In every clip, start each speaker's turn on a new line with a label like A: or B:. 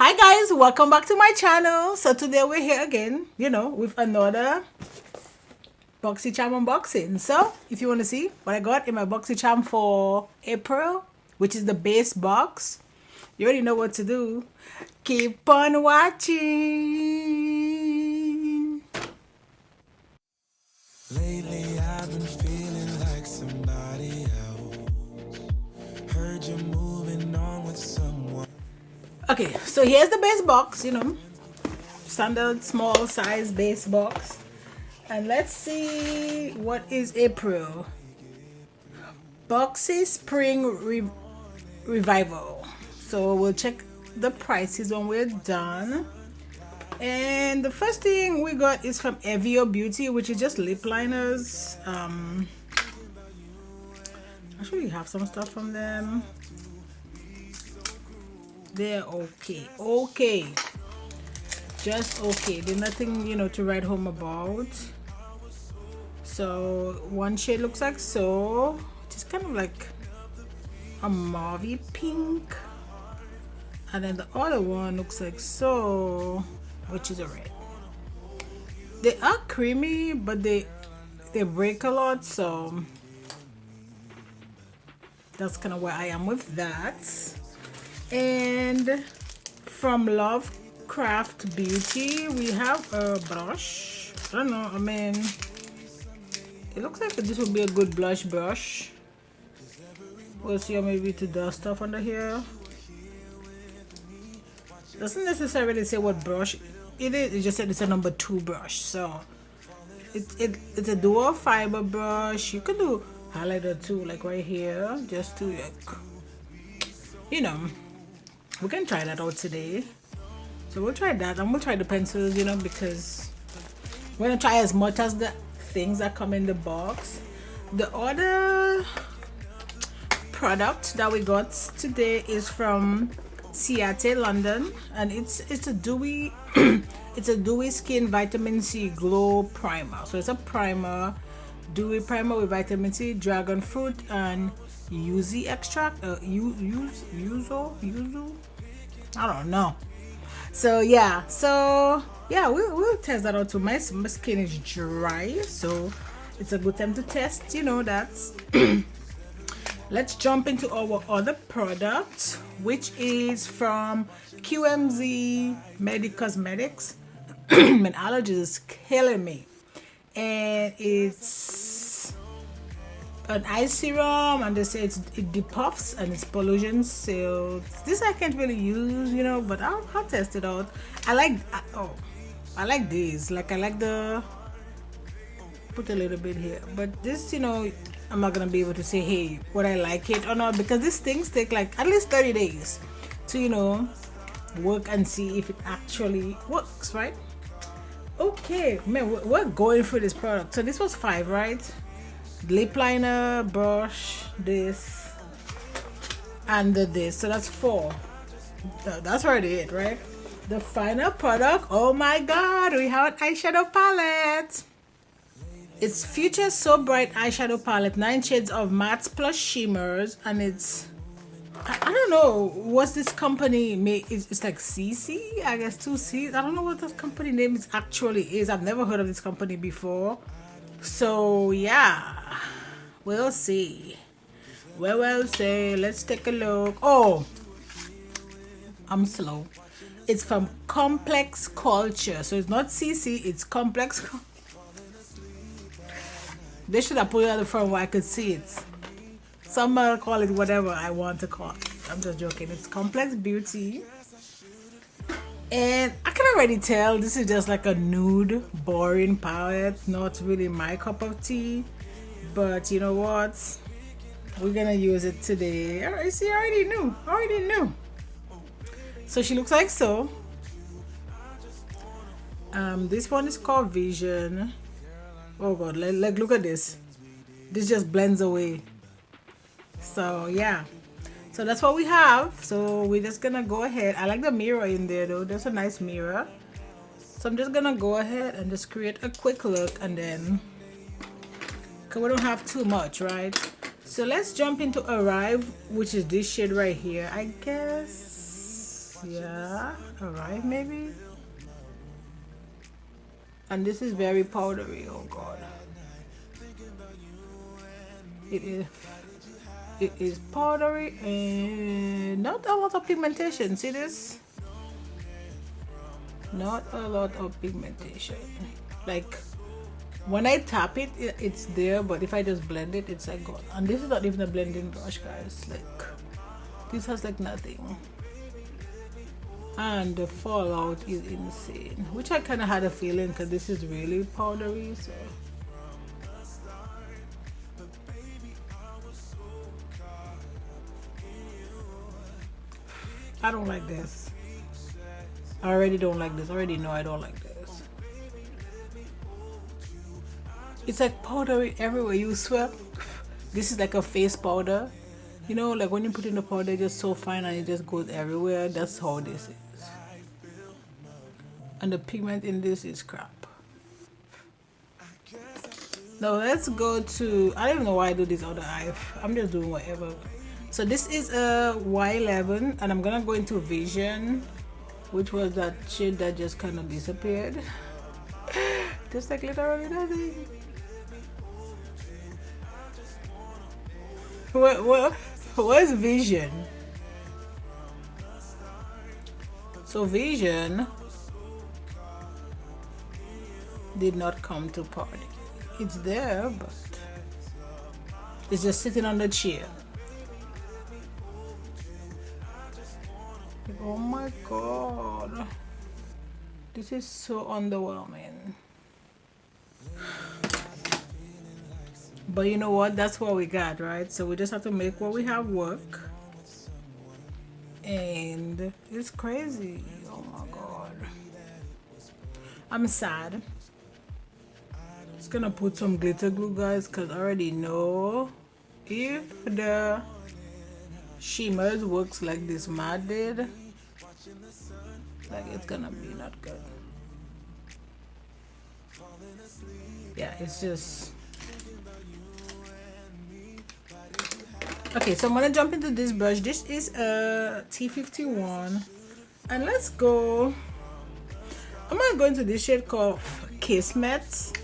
A: Hi guys, welcome back to my channel. So today we're here again, with another Boxycharm unboxing. So if you want to see what I got in my Boxycharm for April, which is the base box, you already know what to do. Keep on watching.
B: Lately I've been feeling like somebody else. Heard you're moving on with someone.
A: Okay, so here's the base box, standard small size base box. And let's see what is April. Boxy Spring Revival. So we'll check the prices when we're done. And the first thing we got is from HudaBeauty, which is just lip liners. Actually, we have some stuff from them. They're okay, just okay. They're nothing, to write home about. So one shade looks like so, just kind of like a mauve pink, and then the other one looks like so, which is a red. They are creamy, but they break a lot, so that's kind of where I am with that. And from Lovecraft Beauty, we have a brush. I don't know, it looks like this would be a good blush brush. We'll see, how maybe to dust stuff under here. Doesn't necessarily say what brush it is, it just said it's a number 2 brush. So it's a dual fiber brush. You can do highlighter too, like right here, just to we can try that out today. So we'll try that, and we'll try the pencils, because we're gonna try as much as the things that come in the box. The other product that we got today is from Ciaté, London, and it's a dewy it's a dewy skin vitamin C glow primer. So it's a primer, dewy primer with vitamin C, dragon fruit, and yuzu extract. Yuzu. I don't know. So yeah, we'll test that out too. My skin is dry, so it's a good time to test. That. Let's jump into our other product, which is from QMZ Cosmetics. My allergy is killing me, and it's an eye serum, and they say it depuffs and it's pollution sealed. This I can't really use, but I'll test it out. I like these. Like, I like the, put a little bit here, but this, I'm not gonna be able to say, hey, would I like it or not, because these things take like at least 30 days to work and see if it actually works, right? Okay, man, we're going for this product. So this was 5, right? Lip liner, brush, this, and this. So that's 4. That's already it, right? The final product, oh my god, we have an eyeshadow palette. It's Future So Bright eyeshadow palette, 9 shades of mattes plus shimmers, and it's, I don't know what's this company made. It's like CC, I guess, 2 C's. I don't know what this company name actually is. I've never heard of this company before. So yeah, we'll see. We'll see. Let's take a look. Oh, I'm slow. It's from Complex Culture, so it's not CC, it's Complex. They should have put it on the front where I could see it. Some might call it whatever I want to call it. I'm just joking. It's Complex Beauty. And I can already tell this is just like a nude, boring palette. Not really my cup of tea. But you know what? We're gonna use it today. Alright, see, I already knew. So she looks like so. This one is called Vision. Oh god, like look at this. This just blends away. So yeah. So that's what we have. So we're just gonna go ahead. I like the mirror in there though. There's a nice mirror. So I'm just gonna go ahead and just create a quick look, and then, because we don't have too much, right? So let's jump into Arrive, which is this shade right here. I guess Yeah, all right, maybe. And this is very powdery. Oh god, it is powdery and not a lot of pigmentation. See this? Not a lot of pigmentation. Like when I tap it, it's there, but if I just blend it, it's like gone. And this is not even a blending brush, guys. Like this has like nothing. And the fallout is insane, which I kind of had a feeling because this is really powdery. So I don't like this. I already don't like this. I already know I don't like this. It's like powdery everywhere. You swear this is like a face powder. You know, like when you put in the powder, it's just so fine and it just goes everywhere. That's how this is. And the pigment in this is crap. Now let's go to, I don't even know why I do this other eye. I'm just doing whatever. So this is a Y11 and I'm gonna go into Vision, which was that shade that just kind of disappeared. Just like literally nothing. Where's Vision? So Vision did not come to party. It's there, but it's just sitting on the chair. Oh my god, this is so underwhelming. But you know what, that's what we got, right? So we just have to make what we have work. And it's crazy. Oh my god, I'm sad. Just gonna put some glitter glue, guys, because I already know if the shimmers works like this matte did, like it's gonna be not good. Yeah, it's just okay. So I'm gonna jump into this brush. This is a T51 and let's go. I'm gonna go into this shade called Kismet.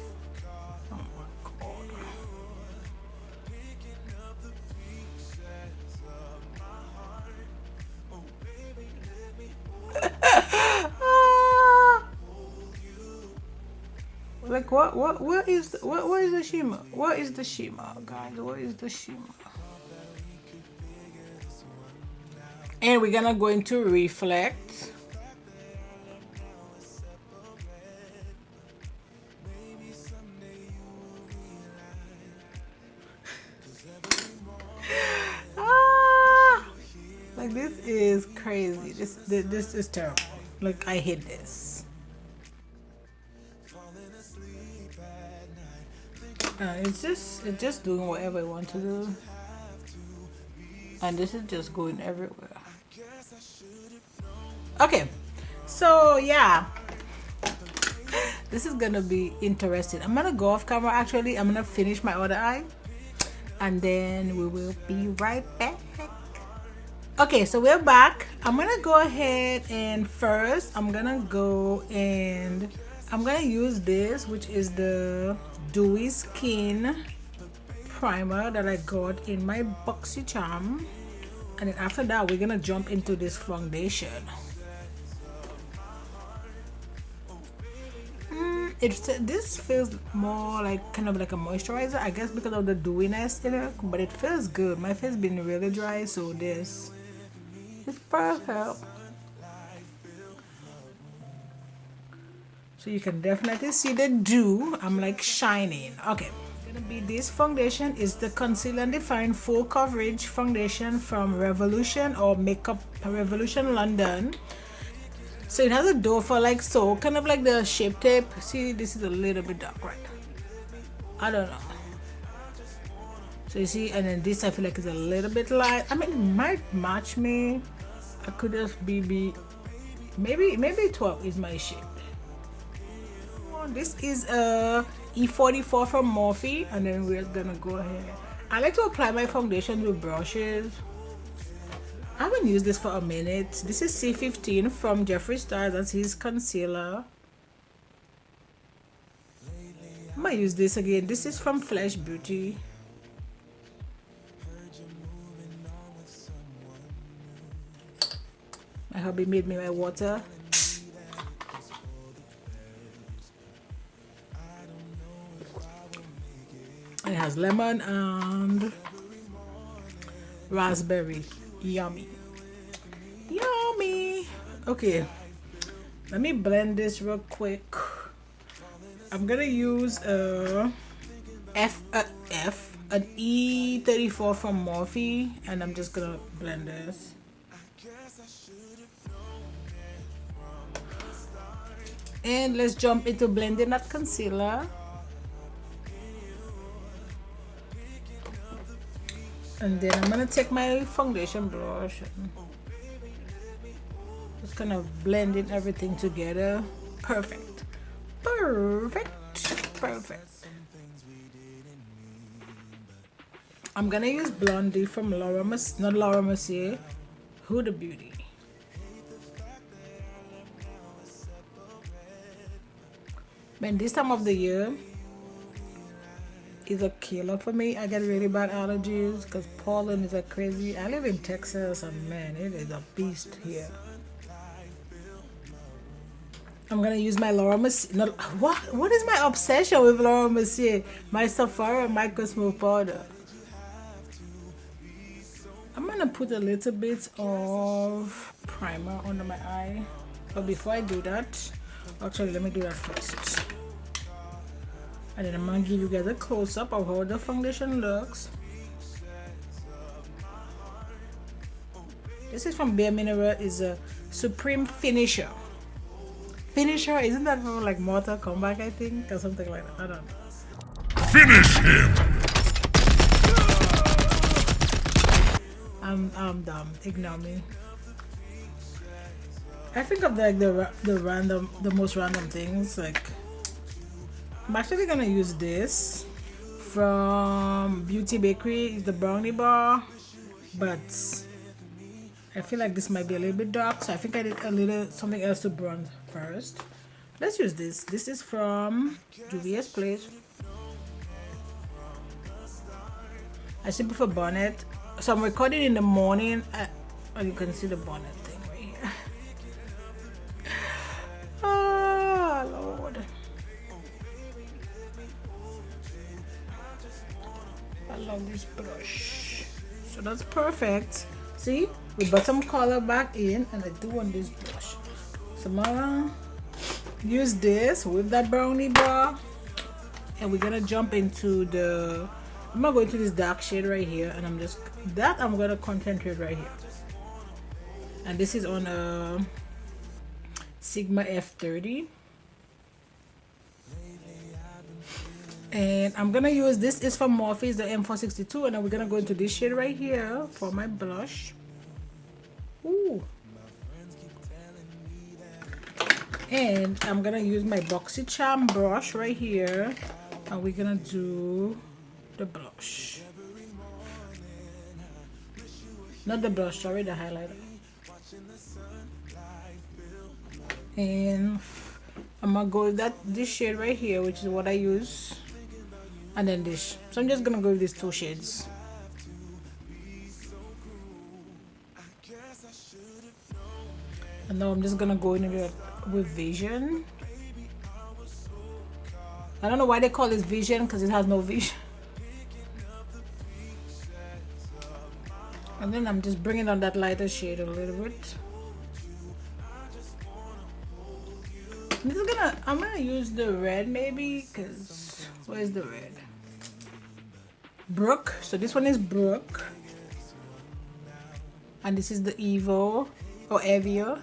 A: Like what is the shimmer? What is the shimmer, guys? What is the shimmer? And we're gonna go into Reflect. Like this is crazy. This is terrible. Like I hate this. It's just doing whatever I want to do, and this is just going everywhere. Okay, so yeah, this is gonna be interesting. I'm gonna go off camera. Actually, I'm gonna finish my other eye, and then we will be right back. Okay, so we're back. I'm gonna go ahead and first I'm gonna go and I'm gonna use this, which is the Dewy Skin primer that I got in my Boxycharm, and then after that we're gonna jump into this foundation. This feels more like kind of like a moisturizer, I guess, because of the dewiness in it, but it feels good. My face been really dry, so this is perfect. So you can definitely see the dew. I'm like shining. Okay, gonna be this foundation is the Conceal and Define Full Coverage Foundation from Revolution or Makeup Revolution London. So it has a doe for like so, kind of like the Shape Tape. See, this is a little bit dark, right? I don't know. So you see, and then this I feel like is a little bit light. I mean, it might match me. I could just be maybe 12 is my shade. This is a E44 from Morphe, and then we're gonna go ahead. I like to apply my foundation with brushes. I haven't used this for a minute. This is C15 from Jeffree Star. That's his concealer. I might use this again. This is from Flash Beauty. My hubby made me my water. And it has lemon and raspberry. Yummy. Yummy. Okay. Let me blend this real quick. I'm gonna use an E34 from Morphe, and I'm just gonna blend this. And let's jump into blending that concealer. And then I'm gonna take my foundation brush and just kind of blending everything together. Perfect. Perfect. Perfect. I'm gonna use Blondie from HudaBeauty. Man, this time of the year is a killer for me. I get really bad allergies because pollen is like crazy. I live in Texas and man, it is a beast here. I'm gonna use my Laura Mercier. No, what is my obsession with Laura Mercier? My Sephora Micro Smooth powder. I'm gonna put a little bit of primer under my eye. But before I do that, actually let me do that first. And then I'm gonna give you guys a close-up of how the foundation looks. This is from Bare Mineral. Is a Supreme Finisher. Finisher, isn't that from like Mortal Kombat, I think, or something like that? I don't know.
B: Finish him!
A: I'm dumb. Ignore me. I think of like the most random things. Like, I'm actually gonna use this from Beauty Bakery. It's the brownie bar, but I feel like this might be a little bit dark, so I think I did a little something else to bronze first. Let's use this. This is from Juvia's Place. I simply for bonnet. So I'm recording in the morning, and you can see the bonnet thing right here. Oh Lord. I love this brush. So that's perfect. See, we brought some color back in, and I do want this brush. So I'm gonna use this with that brownie bar, and we're gonna jump into the. I'm gonna go into this dark shade right here, and I'm gonna concentrate right here. And this is on a Sigma F30. And I'm gonna use this is from Morphe, the M462, and then we're gonna go into this shade right here for my blush. Ooh. And I'm gonna use my Boxycharm brush right here, and we're gonna do the blush. Not the blush, sorry, the highlighter. And I'm gonna go with this shade right here, which is what I use, and then this. So I'm just gonna go with these two shades. And now I'm just gonna go in with Vision. I don't know why they call this Vision, because it has no vision. And then I'm just bringing on that lighter shade a little bit. I'm gonna use the red maybe, because where's the red? Brook. So this one is Brook, and this is the Evo or Evio.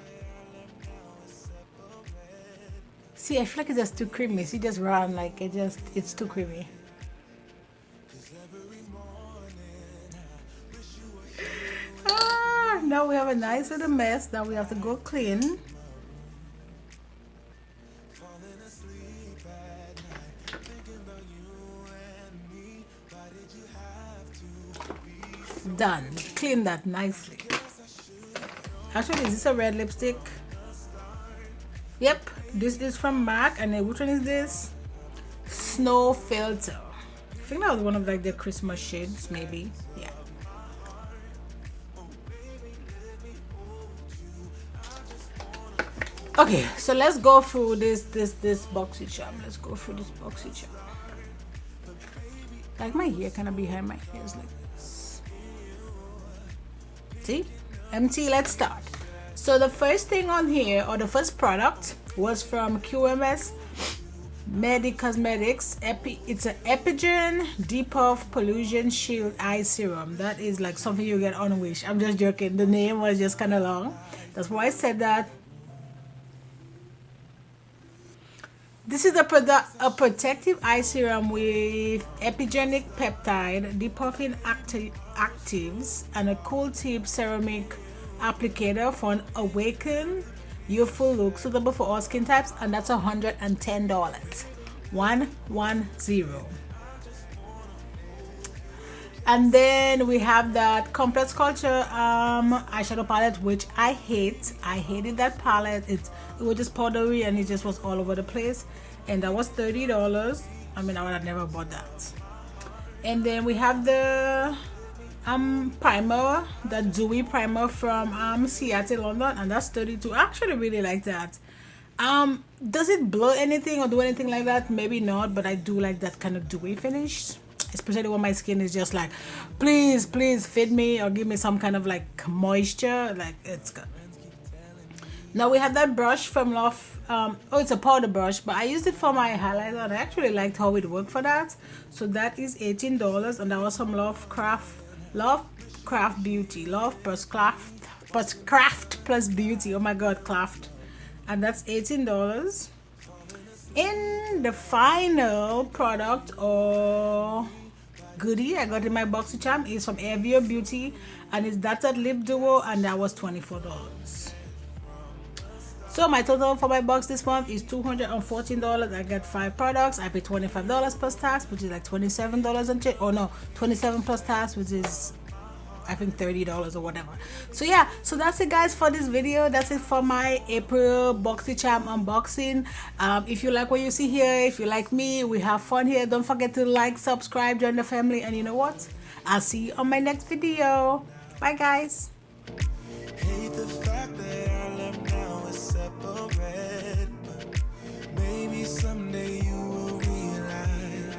A: See, I feel like it's just too creamy. See, just run like it's too creamy. Now we have a nice little mess. Now we have to go clean. Done. Clean that nicely. Actually, is this a red lipstick? Yep, this is from MAC. And then which one is this? Snow Filter. I think that was one of like the Christmas shades, maybe. Yeah. Okay, so let's go through this Boxycharm. Let's go through this Boxycharm. Like my hair kind of behind my ears like this. See? Empty, let's start. So the first thing on here, or the first product, was from QMS Cosmetics. It's an Epigen Depuff Pollution Shield Eye Serum. That is like something you get on Wish. I'm just joking. The name was just kind of long. That's why I said that. This is a protective eye serum with epigenic peptide, depuffing actives, and a cool tip ceramic applicator for an awakened, youthful look suitable for all skin types, and that's $110. 110. And then we have that Complex Culture eyeshadow palette, which I hate. I hated that palette. It was just powdery and it just was all over the place. And that was $30. I mean, I would have never bought that. And then we have the primer, the Dewy primer from Ciaté, London, and that's $32. I actually really like that. Does it blow anything or do anything like that? Maybe not, but I do like that kind of dewy finish. Especially when my skin is just like, please feed me or give me some kind of like moisture. Like, it's good. Now we have that brush from Love. Oh, it's a powder brush, but I used it for my highlighter and I actually liked how it worked for that. So that is $18, and that was from Love Craft Beauty. Love plus Craft plus Beauty. Oh my god, Craft. And that's $18. In the final product or goodie I got in my Boxycharm is from April Beauty, and it's That's Lip Duo, and that was $24. So my total for my box this month is $214. I got 5 products. I paid $25 plus tax, which is like $27 and change. Oh no, 27 plus tax, which is I think $30 or whatever. So yeah, so that's it guys for this video. That's it for my April Boxycharm unboxing. If you like what you see here, if you like me, we have fun here. Don't forget to like, subscribe, join the family, and you know what, I'll see you on my next video. Bye guys.
B: Hate the fact that our love now is separate, but maybe someday you will realize.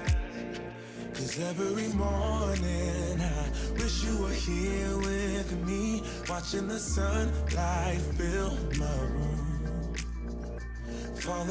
B: 'Cause every morning I wish you were here with me, watching the sunlight fill my room.